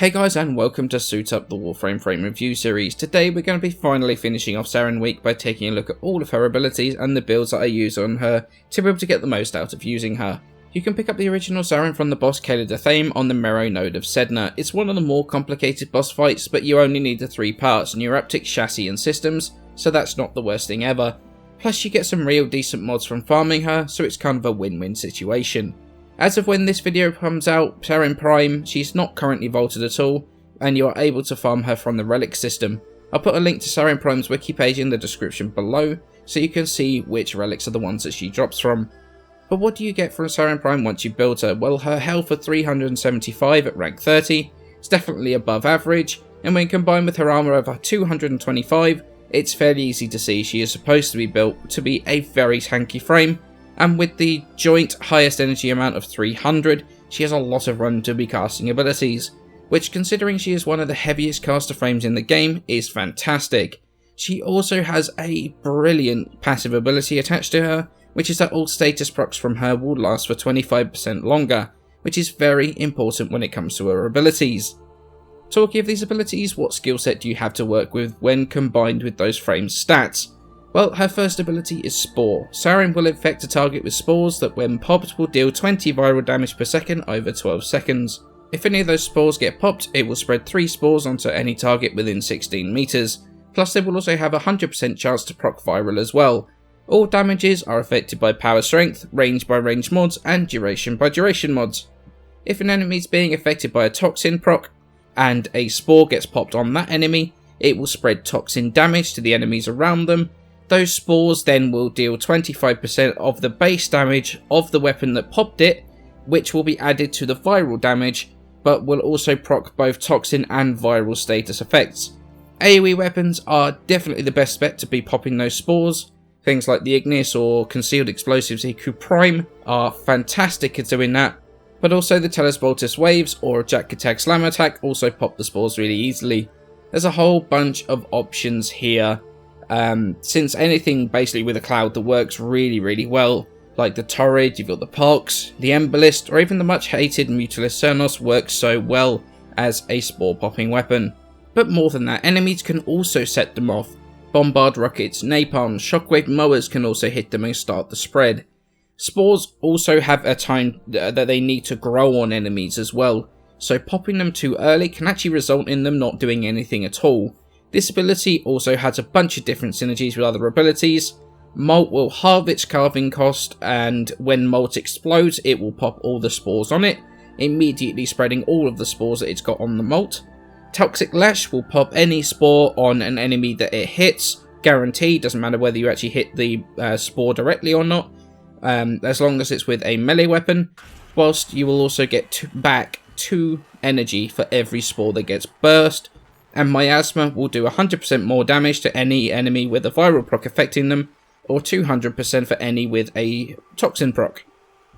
Hey guys, and welcome to Suit Up the Warframe frame review series. Today we're going to be finally finishing off Saryn week by taking a look at all of her abilities and the builds that I use on her to be able to get the most out of using her. You can pick up the original Saryn from the boss Thame on the Mero node of Sedna. It's one of the more complicated boss fights, but you only need the 3 parts, Neuroptic, Chassis and Systems, so that's not the worst thing ever. Plus you get some real decent mods from farming her, so it's kind of a win-win situation. As of when this video comes out, Saryn Prime, she's not currently vaulted at all, and you are able to farm her from the relic system. I'll put a link to Saryn Prime's wiki page in the description below, so you can see which relics are the ones that she drops from. But what do you get from Saryn Prime once you build her? Well, her health of 375 at rank 30 is definitely above average, and when combined with her armour of 225, it's fairly easy to see she is supposed to be built to be a very tanky frame. And with the joint highest energy amount of 300, she has a lot of run to be casting abilities, which considering she is one of the heaviest caster frames in the game is fantastic. She also has a brilliant passive ability attached to her, which is that all status procs from her will last for 25% longer, which is very important when it comes to her abilities. Talking of these abilities, what skill set do you have to work with when combined with those frames' stats? Well, her first ability is Spore. Saryn will infect a target with spores that when popped will deal 20 viral damage per second over 12 seconds. If any of those spores get popped, it will spread 3 spores onto any target within 16 meters. Plus they will also have a 100% chance to proc viral as well. All damages are affected by power strength, range by range mods, and duration by duration mods. If an enemy is being affected by a Toxin proc, and a spore gets popped on that enemy, it will spread Toxin damage to the enemies around them. Those spores then will deal 25% of the base damage of the weapon that popped it, which will be added to the viral damage, but will also proc both Toxin and viral status effects. AoE weapons are definitely the best bet to be popping those spores. Things like the Ignis or Concealed Explosives Iku Prime are fantastic at doing that, but also the Telesboltus Waves or Jack Attack Slam Attack also pop the spores really easily. There's a whole bunch of options here. Since anything basically with a cloud that works really well, like the Torrid, you've got the Pox, the Embolist, or even the much hated Mutalis Cernos works so well as a spore popping weapon. But more than that, enemies can also set them off. Bombard rockets, napalm, shockwave mowers can also hit them and start the spread. Spores also have a time that they need to grow on enemies as well, so popping them too early can actually result in them not doing anything at all. This ability also has a bunch of different synergies with other abilities. MULT will halve its carving cost, and when MULT explodes it will pop all the spores on it, immediately spreading all of the spores that it's got on the MULT. Toxic Lash will pop any spore on an enemy that it hits, guaranteed, doesn't matter whether you actually hit the spore directly or not, as long as it's with a melee weapon, whilst you will also get back 2 energy for every spore that gets burst. And Miasma will do 100% more damage to any enemy with a viral proc affecting them, or 200% for any with a Toxin proc.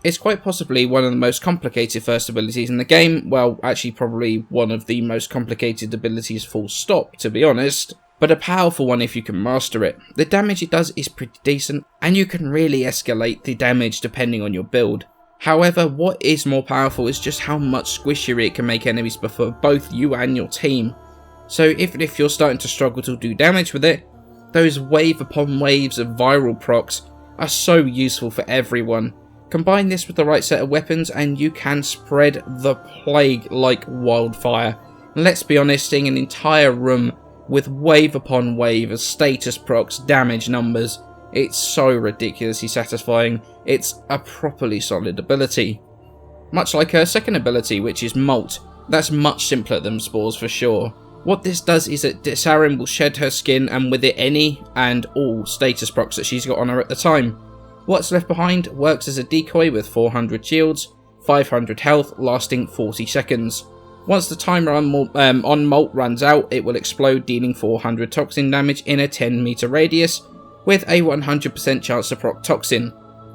It's quite possibly one of the most complicated first abilities in the game, well actually probably one of the most complicated abilities full stop to be honest, but a powerful one if you can master it. The damage it does is pretty decent, and you can really escalate the damage depending on your build. However, what is more powerful is just how much squishier it can make enemies for both you and your team. So even if you're starting to struggle to do damage with it, those wave upon waves of viral procs are so useful for everyone. Combine this with the right set of weapons and you can spread the plague like wildfire. And let's be honest, seeing an entire room with wave upon wave of status procs damage numbers, it's so ridiculously satisfying. It's a properly solid ability. Much like her second ability, which is MULT, that's much simpler than spores for sure. What this does is that Saryn will shed her skin and with it any and all status procs that she's got on her at the time. What's left behind works as a decoy with 400 shields, 500 health, lasting 40 seconds. Once the timer on MULT runs out, it will explode, dealing 400 Toxin damage in a 10 meter radius, with a 100% chance to proc Toxin.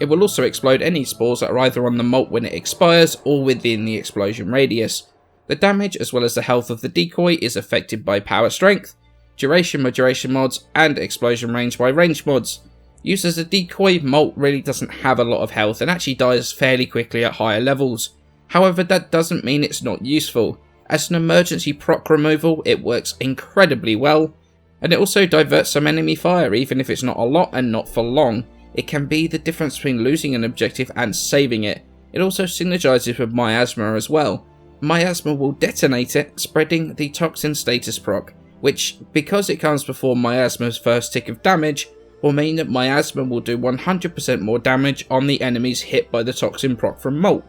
It will also explode any spores that are either on the MULT when it expires or within the explosion radius. The damage as well as the health of the decoy is affected by power strength, duration by duration mods, and explosion range by range mods. Used as a decoy, MULT really doesn't have a lot of health and actually dies fairly quickly at higher levels. However, that doesn't mean it's not useful, As an emergency proc removal, it works incredibly well, and it also diverts some enemy fire, even if it's not a lot and not for long. It can be the difference between losing an objective and saving it. It also synergizes with Miasma as well. Miasma will detonate it, spreading the Toxin status proc, which, because it comes before Miasma's first tick of damage, will mean that Miasma will do 100% more damage on the enemies hit by the Toxin proc from MULT.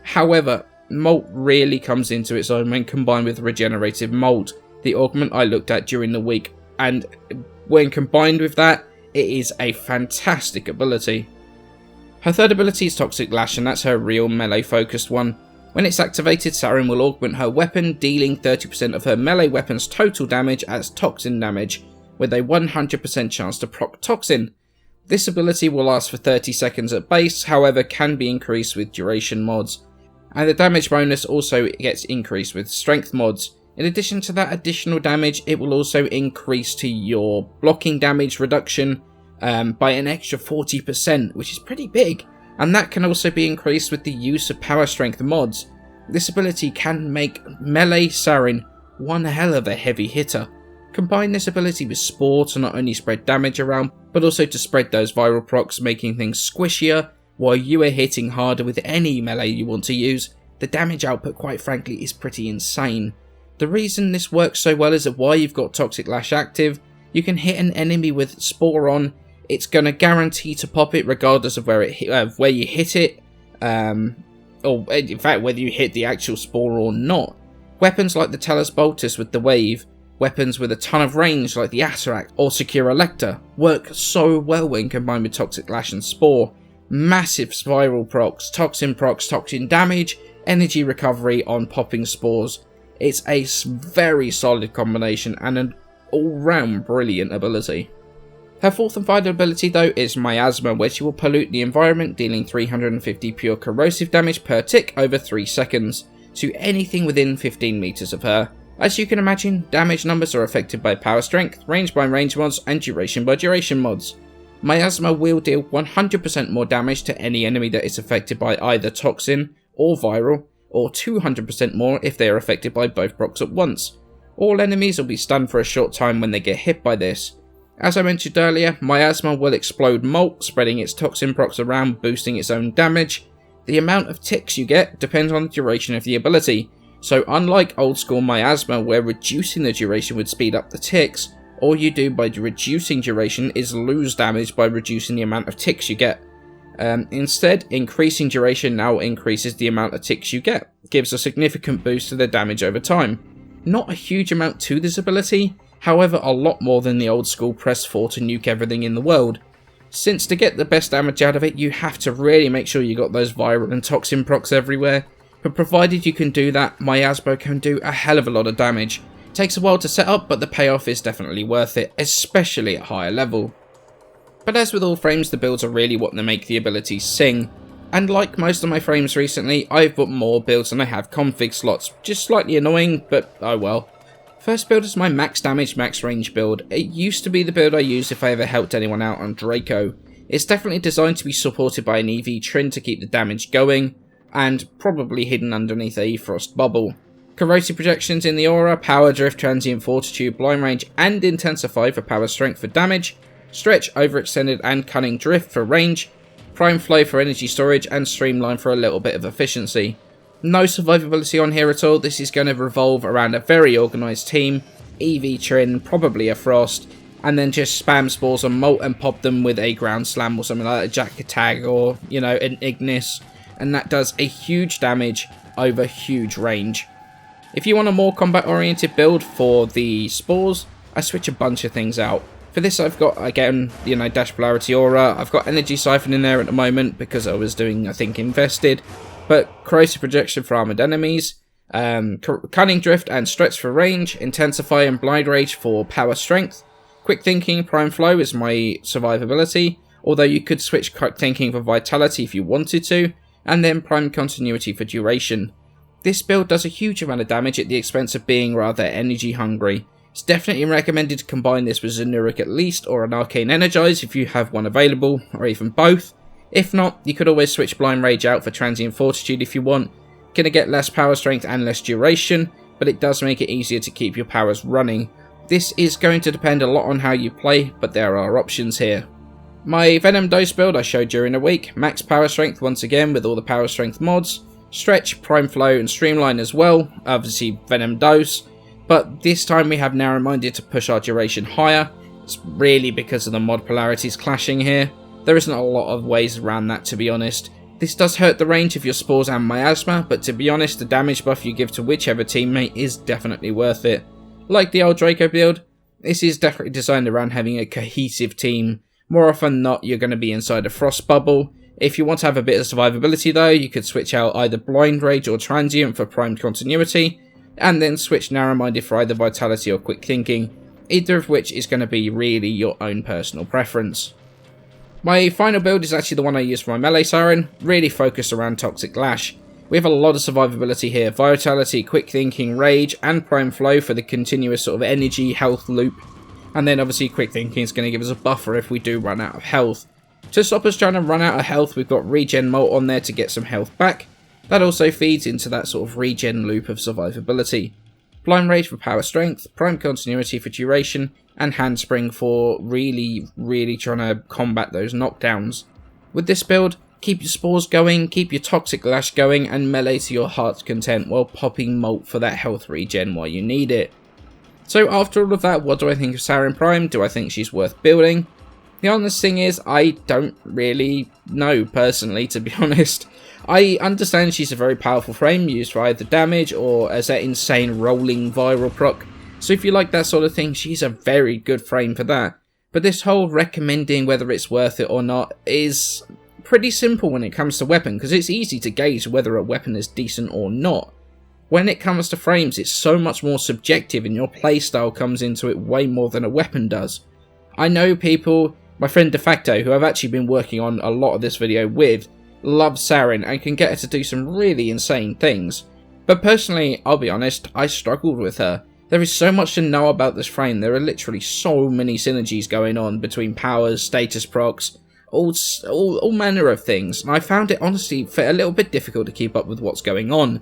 However, MULT really comes into its own when combined with Regenerative MULT, the augment I looked at during the week, and when combined with that, it is a fantastic ability. Her third ability is Toxic Lash, and that's her real melee focused one. When it's activated, Saryn will augment her weapon, dealing 30% of her melee weapon's total damage as Toxin damage, with a 100% chance to proc Toxin. This ability will last for 30 seconds at base, however can be increased with duration mods. And the damage bonus also gets increased with strength mods. In addition to that additional damage, it will also increase to your blocking damage reduction by an extra 40%, which is pretty big. And that can also be increased with the use of power strength mods. This ability can make melee Saryn one hell of a heavy hitter. Combine this ability with Spore to not only spread damage around, but also to spread those viral procs, making things squishier while you are hitting harder with any melee you want to use. The damage output, quite frankly, is pretty insane. The reason this works so well is that while you've got Toxic Lash active, you can hit an enemy with Spore on. It's going to guarantee to pop it regardless of where you hit it, or in fact whether you hit the actual Spore or not. Weapons like the Tellus Boltus with the Wave, weapons with a ton of range like the Atarax or Secure Elector work so well when combined with Toxic Lash and Spore. Massive spiral procs, toxin damage, energy recovery on popping spores. It's a very solid combination and an all-round brilliant ability. Her fourth and final ability though is Miasma, where she will pollute the environment, dealing 350 pure corrosive damage per tick over 3 seconds to anything within 15 meters of her. As you can imagine, damage numbers are affected by power strength, range by range mods, and duration by duration mods. Miasma will deal 100% more damage to any enemy that is affected by either Toxin or Viral, or 200% more if they are affected by both procs at once. All enemies will be stunned for a short time when they get hit by this. As I mentioned earlier, Miasma will explode MULT, spreading its Toxin procs around, boosting its own damage. The amount of ticks you get depends on the duration of the ability, so unlike old school Miasma where reducing the duration would speed up the ticks, all you do by reducing duration is lose damage by reducing the amount of ticks you get. Instead, increasing duration now increases the amount of ticks you get, gives a significant boost to the damage over time. Not a huge amount to this ability, however a lot more than the old school press 4 to nuke everything in the world. Since to get the best damage out of it you have to really make sure you got those viral and toxin procs everywhere, but provided you can do that, Miasma can do a hell of a lot of damage. It takes a while to set up, but the payoff is definitely worth it, especially at higher level. But as with all frames, the builds are really what they make the abilities sing, and like most of my frames recently, I've put more builds than I have config slots, just slightly annoying, but oh well. First build is my max damage, max range build. It used to be the build I used if I ever helped anyone out on Draco. It's definitely designed to be supported by an EV Trin to keep the damage going, and probably hidden underneath a Frost Bubble. Corrosive projections in the aura, power drift, transient fortitude, blind range, and intensify for power strength for damage, stretch, overextended, and cunning drift for range, prime flow for energy storage, and streamline for a little bit of efficiency. No survivability on here at all. This is going to revolve around a very organised team, EV Trin, probably a Frost, and then just spam spores on MULT and pop them with a ground slam or something like a Jack Tag or, you know, an Ignis, and that does a huge damage over huge range. If you want a more combat oriented build for the spores, I switch a bunch of things out. For this I've got, again, you know, Dash Polarity Aura, I've got Energy Siphon in there at the moment because I was doing, I think, Invested, but Corrosive Projection for armoured enemies, Cunning Drift and Stretch for range, Intensify and Blind Rage for power strength, Quick Thinking, Prime Flow is my survivability, although you could switch Quick Thinking for Vitality if you wanted to, and then Prime Continuity for duration. This build does a huge amount of damage at the expense of being rather energy hungry. It's definitely recommended to combine this with Zenuric at least, or an Arcane Energize if you have one available, or even both. If not, you could always switch Blind Rage out for Transient Fortitude if you want. Gonna get less power strength and less duration, but it does make it easier to keep your powers running. This is going to depend a lot on how you play, but there are options here. My Venom Dose build I showed during the week, max power strength once again with all the power strength mods, stretch, prime flow and streamline as well, obviously Venom Dose, but this time we have narrow-minded to push our duration higher. It's really because of the mod polarities clashing here. There isn't a lot of ways around that, to be honest. This does hurt the range of your spores and miasma, but to be honest, the damage buff you give to whichever teammate is definitely worth it. Like the old Draco build, this is definitely designed around having a cohesive team. More often than not, you're going to be inside a frost bubble. If you want to have a bit of survivability though, you could switch out either Blind Rage or Transient for primed continuity, and then switch Narrow-Minded for either Vitality or Quick Thinking, either of which is going to be really your own personal preference. My final build is actually the one I use for my melee Saryn, really focused around Toxic Lash. We have a lot of survivability here, Vitality, Quick Thinking, Rage, and Prime Flow for the continuous sort of energy health loop. And then obviously Quick Thinking is going to give us a buffer if we do run out of health. To stop us trying to run out of health, we've got Regen MULT on there to get some health back. That also feeds into that sort of regen loop of survivability. Blind Rage for power strength, Prime Continuity for duration, and Handspring for really trying to combat those knockdowns. With this build, keep your spores going, keep your Toxic Lash going, and melee to your heart's content while popping MULT for that health regen while you need it. So after all of that, what do I think of Saryn Prime? Do I think she's worth building? The honest thing is, I don't really know personally, to be honest. I understand she's a very powerful frame used for either damage or as that insane rolling viral proc. So if you like that sort of thing, she's a very good frame for that. But this whole recommending whether it's worth it or not is pretty simple when it comes to weapon, because it's easy to gauge whether a weapon is decent or not. When it comes to frames, it's so much more subjective and your playstyle comes into it way more than a weapon does. I know people, my friend De Facto, who I've actually been working on a lot of this video with, loves Saryn and can get her to do some really insane things. But personally, I'll be honest, I struggled with her. There is so much to know about this frame, there are literally so many synergies going on between powers, status procs, all manner of things, and I found it honestly a little bit difficult to keep up with what's going on.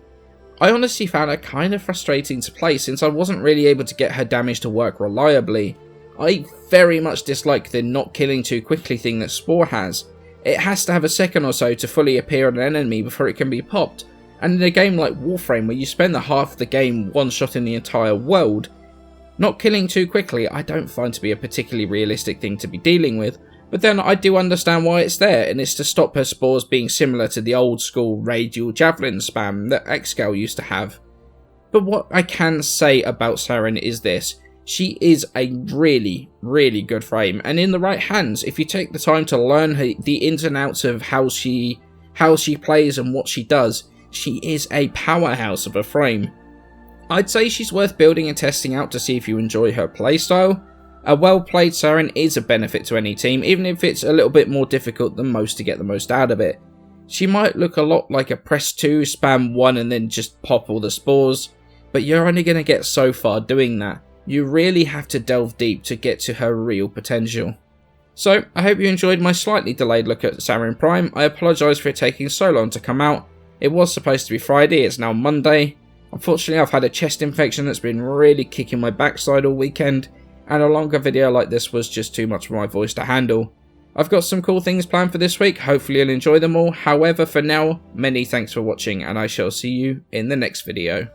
I honestly found her kind of frustrating to play since I wasn't really able to get her damage to work reliably. I very much dislike the not killing too quickly thing that Spore has. It has to have a second or so to fully appear on an enemy before it can be popped, and in a game like Warframe where you spend the half of the game one-shotting the entire world, not killing too quickly I don't find to be a particularly realistic thing to be dealing with. But then I do understand why it's there, and it's to stop her spores being similar to the old school radial javelin spam that Xscale used to have. But what I can say about Saryn is this: she is a really good frame, and in the right hands, if you take the time to learn the ins and outs of how she plays and what she does, she is a powerhouse of a frame. I'd say she's worth building and testing out to see if you enjoy her playstyle. A well-played Saryn is a benefit to any team, even if it's a little bit more difficult than most to get the most out of it. She might look a lot like a press 2, spam 1 and then just pop all the spores, but you're only going to get so far doing that. You really have to delve deep to get to her real potential. So, I hope you enjoyed my slightly delayed look at Saryn Prime. I apologise for it taking so long to come out. It was supposed to be Friday, it's now Monday. Unfortunately, I've had a chest infection that's been really kicking my backside all weekend, and a longer video like this was just too much for my voice to handle. I've got some cool things planned for this week, hopefully you'll enjoy them all. However, for now, many thanks for watching, and I shall see you in the next video.